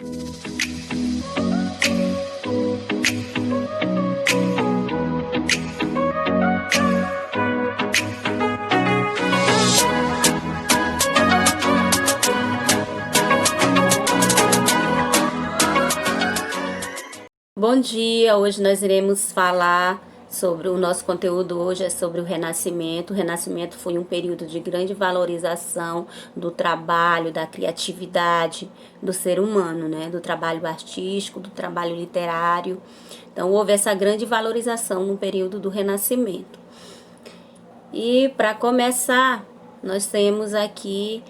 Bom dia, hoje nós iremos falar sobre o nosso conteúdo hoje é sobre o Renascimento. O Renascimento foi um período de grande valorização do trabalho, da criatividade do ser humano, né? Do trabalho artístico, do trabalho literário. Então houve essa grande valorização no período do Renascimento. E para começar, nós temos aqui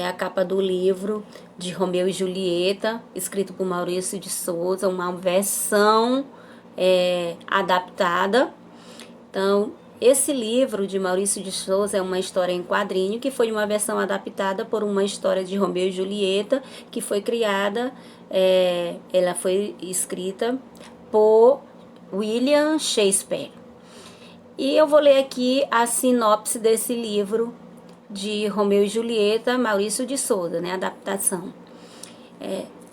a capa do livro de Romeu e Julieta, escrito por Maurício de Souza, uma versão adaptada. Então, esse livro de Maurício de Souza é uma história em quadrinho, que foi uma versão adaptada por uma história de Romeu e Julieta, que foi criada, ela foi escrita por William Shakespeare. E eu vou ler aqui a sinopse desse livro de Romeu e Julieta, Maurício de Souza, né, adaptação.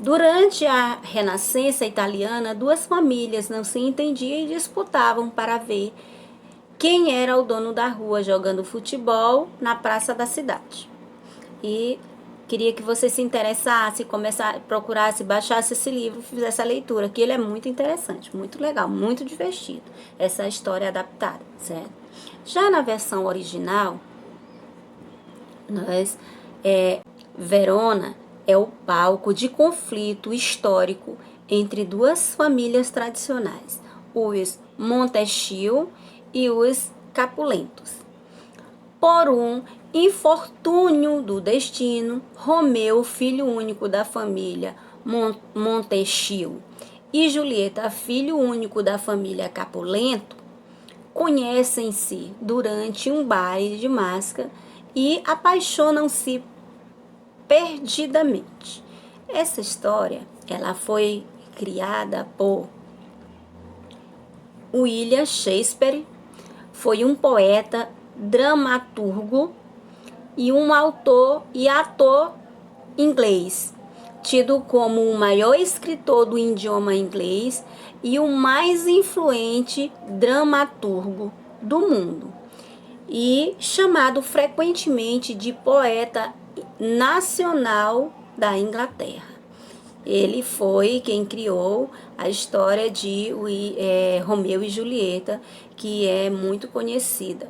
Durante a Renascença italiana, duas famílias não se entendiam e disputavam para ver quem era o dono da rua jogando futebol na praça da cidade. E queria que você se interessasse, procurasse, baixasse esse livro, fizesse a leitura, que ele é muito interessante, muito legal, muito divertido, essa história adaptada, certo? Já na versão original, Verona é o palco de conflito histórico entre duas famílias tradicionais, os Montesquieu e os Capulentos. Por um infortúnio do destino, Romeu, filho único da família Montesquieu, e Julieta, filho único da família Capulento, conhecem-se durante um baile de masca e apaixonam-se perdidamente. Essa história, ela foi criada por William Shakespeare, foi um poeta, dramaturgo e um autor e ator inglês, tido como o maior escritor do idioma inglês e o mais influente dramaturgo do mundo, e chamado frequentemente de poeta nacional da Inglaterra. Ele foi quem criou a história de Romeu e Julieta, que é muito conhecida.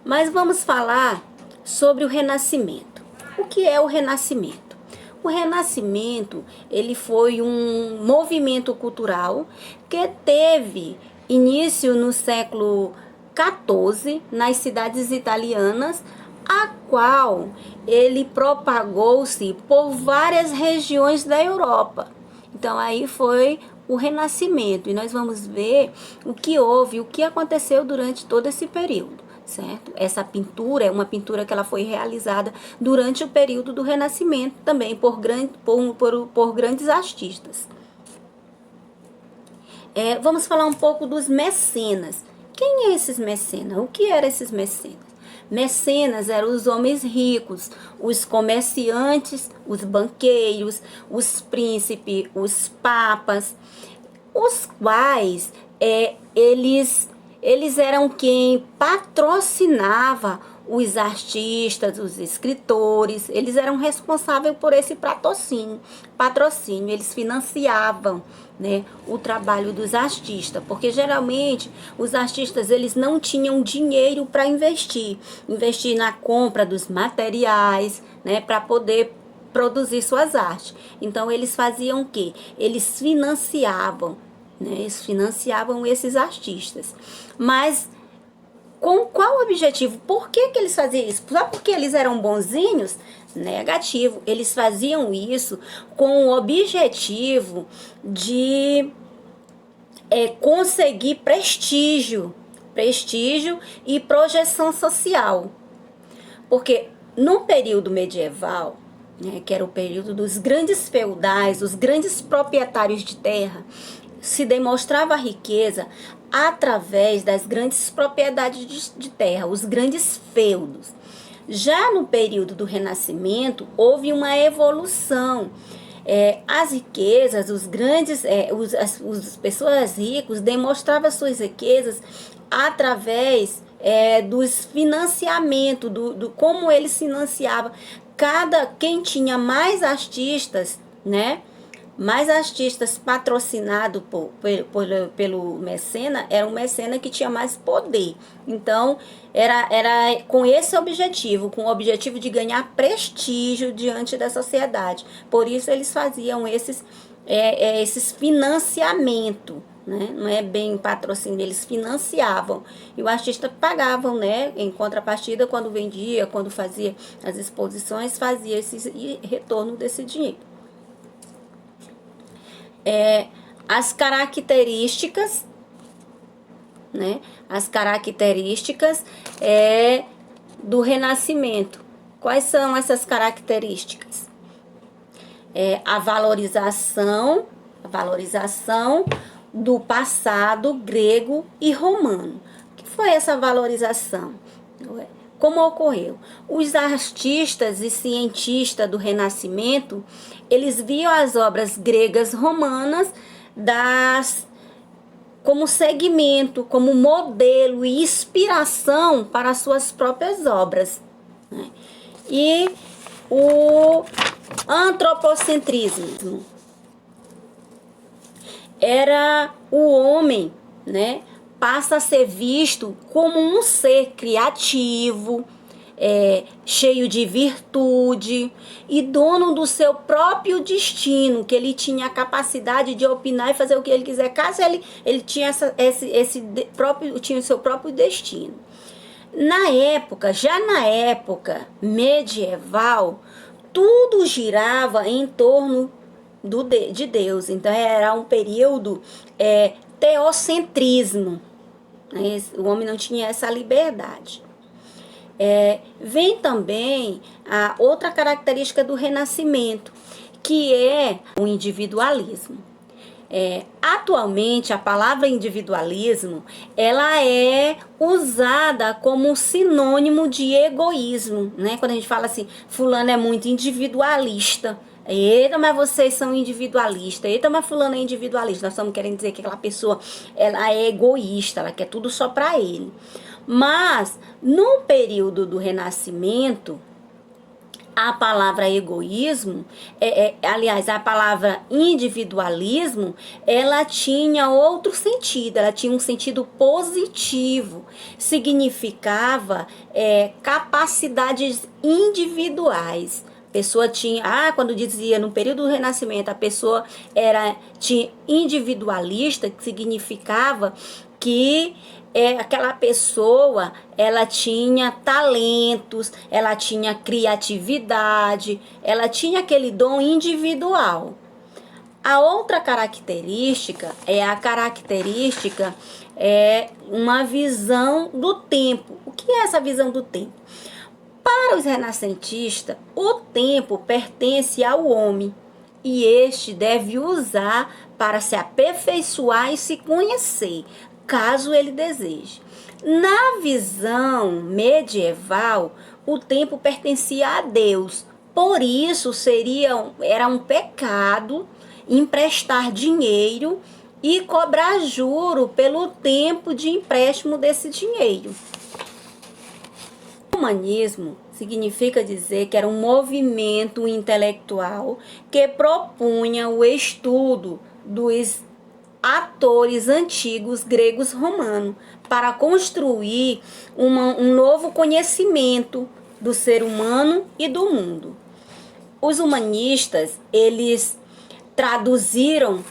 Mas vamos falar sobre o Renascimento. O que é o Renascimento? O Renascimento, ele foi um movimento cultural que teve início no século XIV nas cidades italianas, a qual ele propagou-se por várias regiões da Europa. Então aí foi o Renascimento, e nós vamos ver o que houve, o que aconteceu durante todo esse período, certo? Essa pintura é uma pintura que ela foi realizada durante o período do Renascimento, também por grandes artistas. Vamos falar um pouco dos mecenas. Quem é esses mecenas? O que eram esses mecenas? Mecenas eram os homens ricos, os comerciantes, os banqueiros, os príncipes, os papas, os quais eles eram quem patrocinava os artistas, os escritores. Eles eram responsáveis por esse patrocínio. Eles financiavam, né, o trabalho dos artistas, porque geralmente os artistas eles não tinham dinheiro para investir na compra dos materiais, né, para poder produzir suas artes. Então eles faziam o quê? Eles financiavam, né? Eles financiavam esses artistas. Mas com qual objetivo? Por que eles faziam isso? Só porque eles eram bonzinhos? Negativo. Eles faziam isso com o objetivo de conseguir prestígio e projeção social. Porque no período medieval, né, que era o período dos grandes feudais, os grandes proprietários de terra, se demonstrava a riqueza através das grandes propriedades de terra, os grandes feudos. Já no período do Renascimento, houve uma evolução as riquezas, os grandes, as pessoas ricas demonstravam suas riquezas através dos financiamentos, do como eles financiavam. Quem tinha mais artistas, né? Mais artistas patrocinados pelo mecena, era um mecena que tinha mais poder. Então, era com esse objetivo, com o objetivo de ganhar prestígio diante da sociedade. Por isso, eles faziam esses financiamentos, né? Não é bem patrocínio, eles financiavam. E o artista pagavam, né? Em contrapartida, quando vendia, quando fazia as exposições, fazia esse retorno desse dinheiro. As características, né? As características do Renascimento. Quais são essas características? A valorização do passado grego e romano. O que foi essa valorização? Como ocorreu? Os artistas e cientistas do Renascimento, eles viam as obras gregas romanas como segmento, como modelo e inspiração para as suas próprias obras, né? E o antropocentrismo era o homem, né? Passa a ser visto como um ser criativo, cheio de virtude e dono do seu próprio destino, que ele tinha a capacidade de opinar e fazer o que ele quiser, caso ele tinha tinha o seu próprio destino. Já na época medieval, tudo girava em torno de Deus. Então era um período teocentrismo. O homem não tinha essa liberdade. Vem também a outra característica do Renascimento, que é o individualismo. Atualmente, a palavra individualismo, ela é usada como sinônimo de egoísmo, né? Quando a gente fala assim, fulano é muito individualista. Eita, mas vocês são individualistas. Eita, mas fulano é individualista. Nós estamos querendo dizer que aquela pessoa, ela é egoísta, ela quer tudo só para ele. Mas, no período do Renascimento, a palavra egoísmo, aliás, a palavra individualismo, ela tinha outro sentido, ela tinha um sentido positivo, significava capacidades individuais. Pessoa tinha, quando dizia no período do Renascimento, a pessoa tinha individualista, que significava que aquela pessoa, ela tinha talentos, ela tinha criatividade, ela tinha aquele dom individual. A outra característica uma visão do tempo. O que é essa visão do tempo? Para os renascentistas, o tempo pertence ao homem e este deve usar para se aperfeiçoar e se conhecer, caso ele deseje. Na visão medieval, o tempo pertencia a Deus, por isso era um pecado emprestar dinheiro e cobrar juro pelo tempo de empréstimo desse dinheiro. O humanismo significa dizer que era um movimento intelectual que propunha o estudo dos atores antigos gregos romanos para construir um novo conhecimento do ser humano e do mundo. Os humanistas, eles traduziram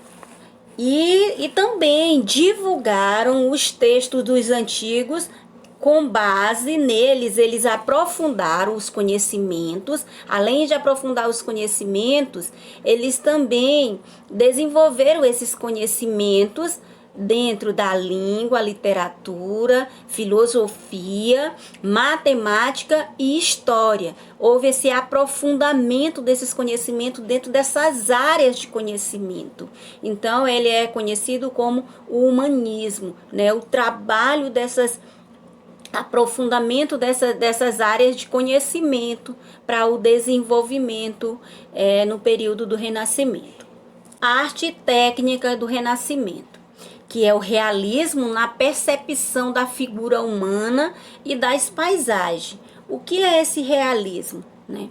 e também divulgaram os textos dos antigos. Com base neles, eles aprofundaram os conhecimentos. Além de aprofundar os conhecimentos, eles também desenvolveram esses conhecimentos dentro da língua, literatura, filosofia, matemática e história. Houve esse aprofundamento desses conhecimentos dentro dessas áreas de conhecimento. Então, ele é conhecido como o humanismo, né? O trabalho aprofundamento dessas áreas de conhecimento para o desenvolvimento no período do Renascimento. A arte técnica do Renascimento, que é o realismo na percepção da figura humana e das paisagens. O que é esse realismo, né?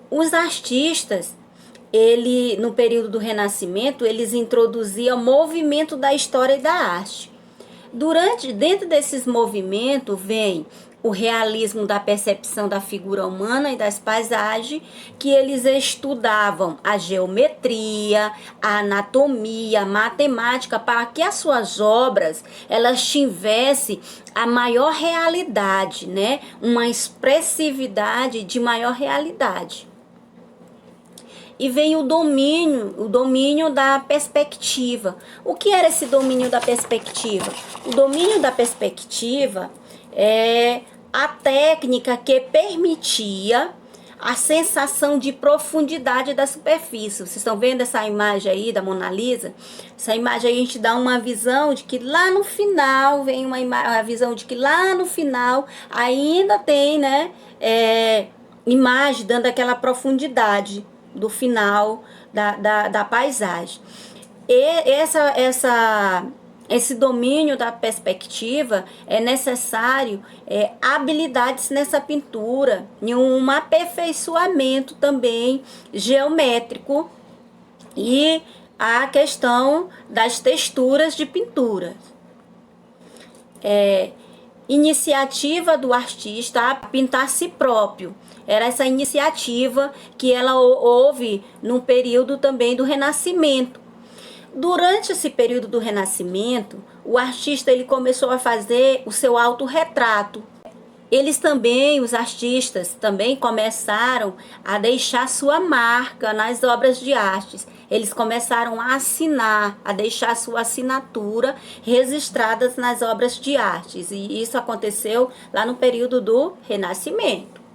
Os artistas, no período do Renascimento, eles introduziam movimento da história e da arte. Dentro desses movimentos vem o realismo da percepção da figura humana e das paisagens, que eles estudavam a geometria, a anatomia, a matemática, para que as suas obras elas tivessem a maior realidade, né? Uma expressividade de maior realidade. E vem o domínio da perspectiva. O que era esse domínio da perspectiva? O domínio da perspectiva é a técnica que permitia a sensação de profundidade da superfície. Vocês estão vendo essa imagem aí da Mona Lisa? Essa imagem aí a gente dá uma visão de que lá no final, vem uma visão de que lá no final ainda tem, né, imagem dando aquela profundidade do final da paisagem. E esse domínio da perspectiva é necessário habilidades nessa pintura e um aperfeiçoamento também geométrico e a questão das texturas de pintura. Iniciativa do artista a pintar a si próprio. Era essa iniciativa que ela houve no período também do Renascimento. Durante esse período do Renascimento, o artista ele começou a fazer o seu autorretrato. Os artistas também começaram a deixar sua marca nas obras de artes. Eles começaram a assinar, a deixar sua assinatura registradas nas obras de artes. E isso aconteceu lá no período do Renascimento.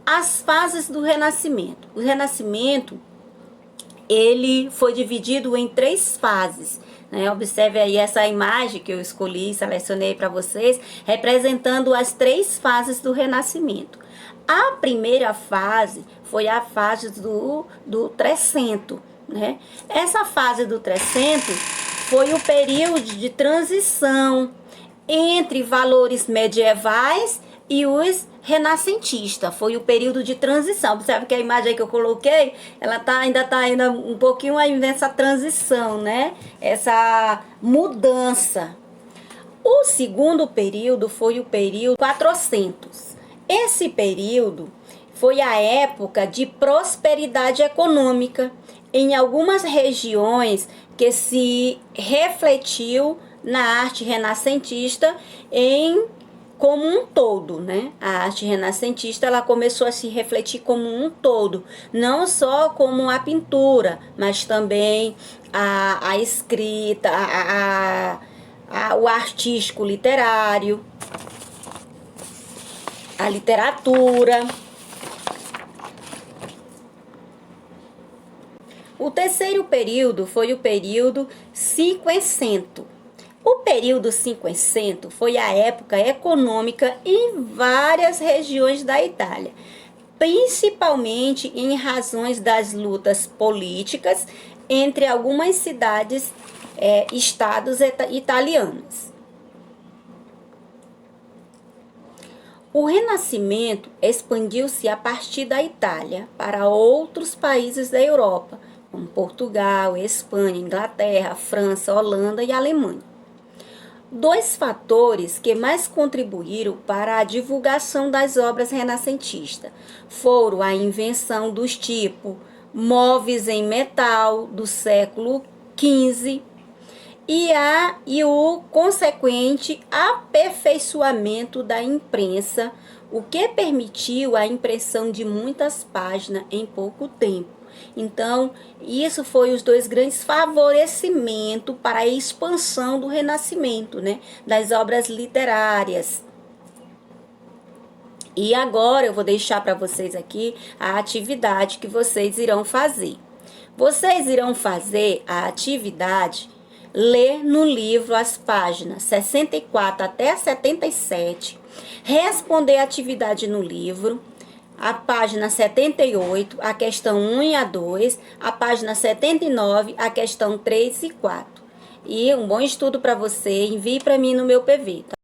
As fases do Renascimento. O Renascimento, ele foi dividido em 3 fases. Né? Observe aí essa imagem que eu escolhi, selecionei para vocês, representando as 3 fases do Renascimento. A primeira fase foi a fase do Trecento. Né? Essa fase do Trecento foi o período de transição entre valores medievais e os renascentistas. Foi o período de transição. Observe que a imagem aí que eu coloquei, ela ainda está um pouquinho aí nessa transição, né? Essa mudança. O segundo período foi o período 400. Esse período foi a época de prosperidade econômica em algumas regiões que se refletiu na arte renascentista como um todo, né? A arte renascentista ela começou a se refletir como um todo, não só como a pintura, mas também a escrita, o artístico literário, a literatura. O terceiro período foi o período cinquecento. O período cinquecento foi a época econômica em várias regiões da Itália, principalmente em razões das lutas políticas entre algumas cidades, estados italianos. O Renascimento expandiu-se a partir da Itália para outros países da Europa, como Portugal, Espanha, Inglaterra, França, Holanda e Alemanha. 2 fatores que mais contribuíram para a divulgação das obras renascentistas foram a invenção dos tipos móveis em metal do século XV e o consequente aperfeiçoamento da imprensa, o que permitiu a impressão de muitas páginas em pouco tempo. Então, isso foi os 2 grandes favorecimentos para a expansão do Renascimento, né? Das obras literárias. E agora eu vou deixar para vocês aqui a atividade que vocês irão fazer. Vocês irão fazer a atividade ler no livro as páginas 64 até 77, responder a atividade no livro, a página 78, a questão 1 e a 2, a página 79, a questão 3 e 4. E um bom estudo para você, envie para mim no meu PV, tá?